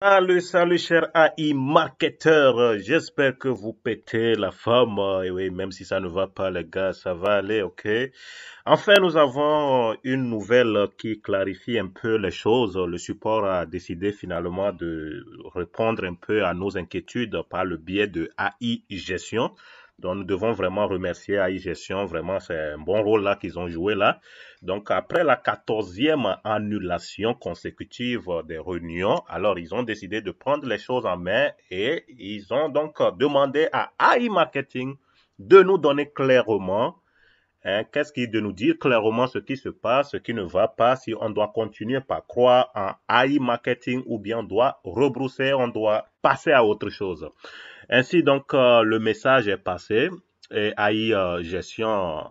Salut, salut, cher AI marketeur. J'espère que vous pétez la forme. Et oui, même si ça ne va pas, les gars, ça va aller, ok? Enfin, nous avons une nouvelle qui clarifie un peu les choses. Le support a décidé finalement de répondre un peu à nos inquiétudes par le biais de AI Gestion. Donc, nous devons vraiment remercier AI Gestion. Vraiment, c'est un bon rôle là qu'ils ont joué là. Donc, après la 14e annulation consécutive des réunions, alors ils ont décidé de prendre les choses en main et ils ont donc demandé à AI Marketing de nous donner clairement, qu'est-ce qui de nous dire clairement ce qui se passe, ce qui ne va pas, si on doit continuer par croire en AI Marketing ou bien on doit rebrousser, on doit passer à autre chose. Ainsi donc le message est passé et AI Gestion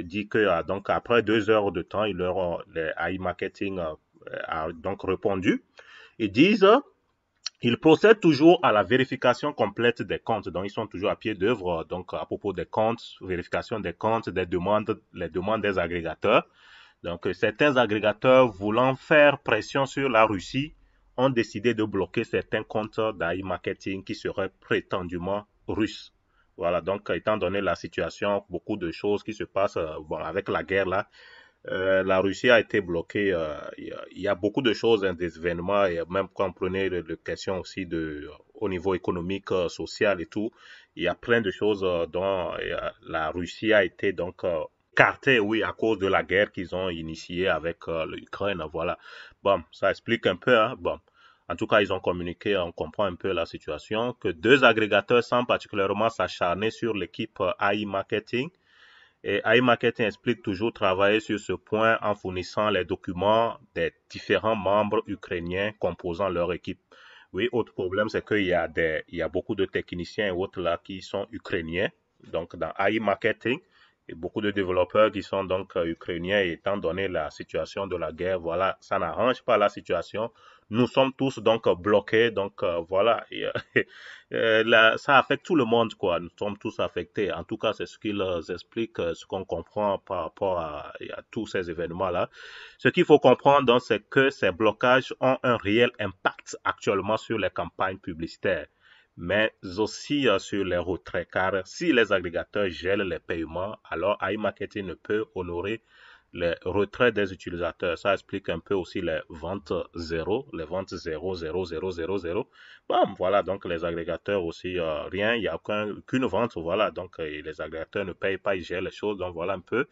dit que donc après 2 heures de temps, les AI Marketing a donc répondu. Ils disent ils procèdent toujours à la vérification complète des comptes. Donc, ils sont toujours à pied d'œuvre. Donc, à propos des comptes, vérification des comptes, des demandes, les demandes des agrégateurs. Donc, certains agrégateurs voulant faire pression sur la Russie ont décidé de bloquer certains comptes d'AI Marketing qui seraient prétendument russes. Voilà, donc, étant donné la situation, beaucoup de choses qui se passent bon, avec la guerre là, la Russie a été bloquée. Il y a beaucoup de choses, hein, des événements, et même quand on prenait les questions aussi au niveau économique, social et tout, il y a plein de choses dont la Russie a été donc écartée, oui, à cause de la guerre qu'ils ont initiée avec l'Ukraine. Voilà. Bon, ça explique un peu, hein. Bon. En tout cas, ils ont communiqué, on comprend un peu la situation, que deux agrégateurs semblent particulièrement s'acharner sur l'équipe AI Marketing et iMarketing explique toujours travailler sur ce point en fournissant les documents des différents membres ukrainiens composant leur équipe. Oui, autre problème, c'est qu'il y a beaucoup de techniciens et autres là qui sont ukrainiens, donc dans iMarketing, et beaucoup de développeurs qui sont donc ukrainiens, et étant donné la situation de la guerre, voilà, ça n'arrange pas la situation. Nous sommes tous donc bloqués, donc voilà. Et, là, ça affecte tout le monde, quoi. Nous sommes tous affectés. En tout cas, c'est ce qu'ils expliquent, ce qu'on comprend par rapport à tous ces événements-là. Ce qu'il faut comprendre, donc, c'est que ces blocages ont un réel impact actuellement sur les campagnes publicitaires, mais aussi sur les retraits. Car si les agrégateurs gèlent les paiements, alors iMarketing ne peut honorer les retraits des utilisateurs. Ça explique un peu aussi les ventes zéro, zéro, zéro, zéro, zéro. Bam, voilà, donc les agrégateurs aussi, rien, il n'y a qu'une vente, voilà, donc les agrégateurs ne payent pas, ils gèrent les choses, donc voilà un peu,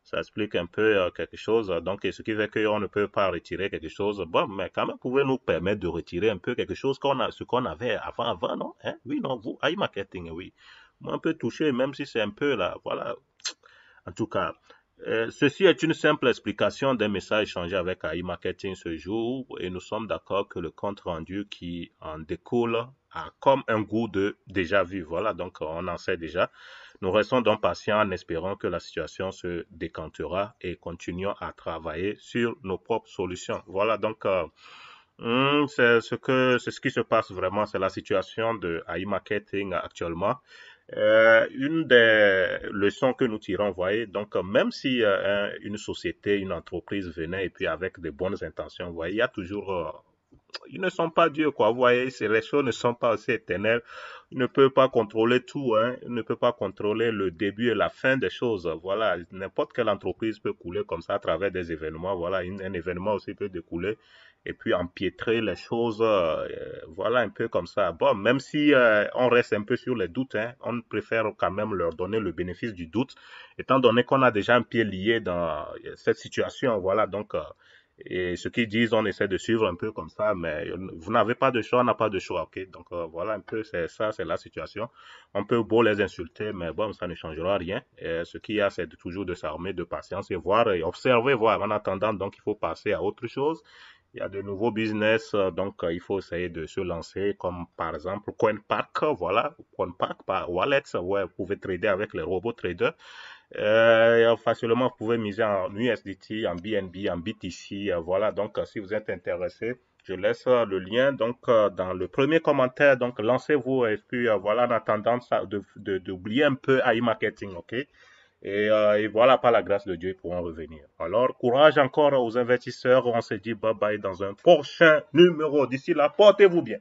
ça explique un peu quelque chose, donc ce qui fait qu'on ne peut pas retirer quelque chose, bon, mais quand même, pouvez nous permettre de retirer un peu quelque chose ce qu'on avait avant, non? Hein? Oui, non, vous, iMarketing, oui. Moi, un peu touché, même si c'est un peu là, voilà, en tout cas, ceci est une simple explication d'un message échangé avec AI Marketing ce jour et nous sommes d'accord que le compte rendu qui en découle a comme un goût de déjà vu. Voilà, donc on en sait déjà. Nous restons donc patients en espérant que la situation se décantera et continuons à travailler sur nos propres solutions. Voilà, donc c'est ce qui se passe vraiment, c'est la situation de AI Marketing actuellement. Une des leçons que nous tirons, vous voyez, donc même si une société, une entreprise venait et puis avec de bonnes intentions, vous voyez, il y a toujours, ils ne sont pas dieux, quoi. Vous voyez, les choses ne sont pas aussi éternelles. Ils ne peuvent pas contrôler tout, hein. Ils ne peuvent pas contrôler le début et la fin des choses. Voilà, n'importe quelle entreprise peut couler comme ça à travers des événements. Voilà, un événement aussi peut découler et puis empiétrer les choses. Voilà, un peu comme ça. Bon, même si on reste un peu sur les doutes, hein, on préfère quand même leur donner le bénéfice du doute, étant donné qu'on a déjà un pied lié dans cette situation. Voilà, donc. Et ce qu'ils disent, on essaie de suivre un peu comme ça, mais vous n'avez pas de choix, on n'a pas de choix, ok? Donc voilà un peu, c'est ça, c'est la situation. On peut beau les insulter, mais bon, ça ne changera rien. Et ce qu'il y a, c'est toujours de s'armer de patience et voir et observer, voir. En attendant, donc il faut passer à autre chose. Il y a de nouveaux business, donc il faut essayer de se lancer, comme par exemple CoinPark, voilà, CoinPark par Wallet, ouais, vous pouvez trader avec les robots traders. Facilement, vous pouvez miser en USDT, en BNB, en BTC. Voilà, donc si vous êtes intéressé, je laisse le lien donc dans le premier commentaire. Donc lancez-vous et puis voilà, en attendant ça, d'oublier un peu AI Marketing, ok? Et voilà, par la grâce de Dieu, ils pourront revenir. Alors, courage encore aux investisseurs. On se dit bye bye dans un prochain numéro. D'ici là, portez-vous bien.